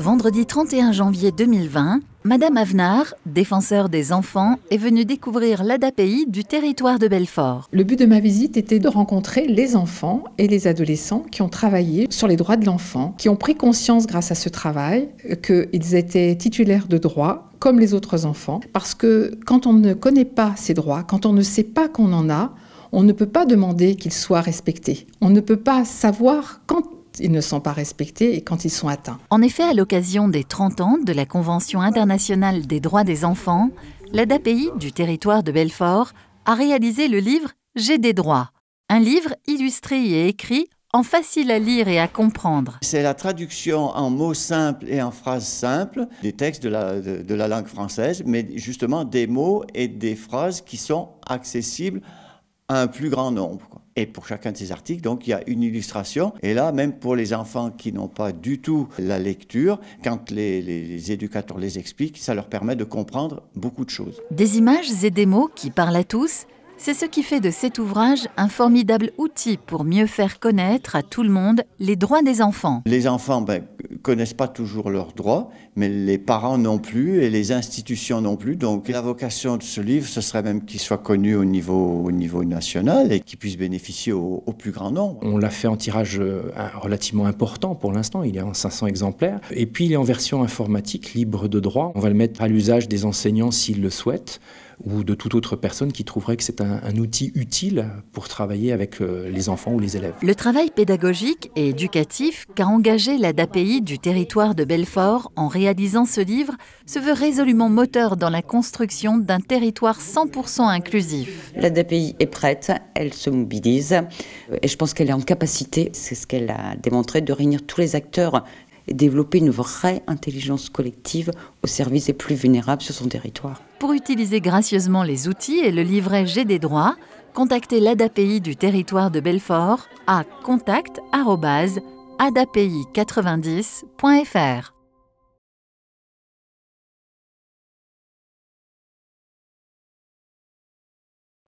Vendredi 31 janvier 2020, Madame Avenard, défenseur des enfants, est venue découvrir l'ADAPI du territoire de Belfort. Le but de ma visite était de rencontrer les enfants et les adolescents qui ont travaillé sur les droits de l'enfant, qui ont pris conscience grâce à ce travail qu'ils étaient titulaires de droits comme les autres enfants. Parce que quand on ne connaît pas ces droits, quand on ne sait pas qu'on en a, on ne peut pas demander qu'ils soient respectés. On ne peut pas savoir quand ils ne sont pas respectés et quand ils sont atteints. En effet, à l'occasion des 30 ans de la Convention internationale des droits des enfants, l'ADAPI du territoire de Belfort a réalisé le livre « J'ai des droits », un livre illustré et écrit en facile à lire et à comprendre. C'est la traduction en mots simples et en phrases simples des textes de la langue française, mais justement des mots et des phrases qui sont accessibles à un plus grand nombre. Et pour chacun de ces articles, donc, il y a une illustration. Et là, même pour les enfants qui n'ont pas du tout la lecture, quand les éducateurs les expliquent, ça leur permet de comprendre beaucoup de choses. Des images et des mots qui parlent à tous, c'est ce qui fait de cet ouvrage un formidable outil pour mieux faire connaître à tout le monde les droits des enfants. Les enfants connaissent pas toujours leurs droits, mais les parents non plus et les institutions non plus. Donc la vocation de ce livre, ce serait même qu'il soit connu au niveau national et qu'il puisse bénéficier au plus grand nombre. On l'a fait en tirage relativement important pour l'instant, il est en 500 exemplaires. Et puis il est en version informatique, libre de droit. On va le mettre à l'usage des enseignants s'ils le souhaitent, ou de toute autre personne qui trouverait que c'est un outil utile pour travailler avec les enfants ou les élèves. Le travail pédagogique et éducatif qu'a engagé l'ADAPI du territoire de Belfort en réalisant ce livre se veut résolument moteur dans la construction d'un territoire 100% inclusif. L'ADAPI est prête, elle se mobilise et je pense qu'elle est en capacité, c'est ce qu'elle a démontré, de réunir tous les acteurs et développer une vraie intelligence collective au service des plus vulnérables sur son territoire. Pour utiliser gracieusement les outils et le livret J'ai des droits, contactez l'ADAPI du territoire de Belfort à contact@adapi90.fr.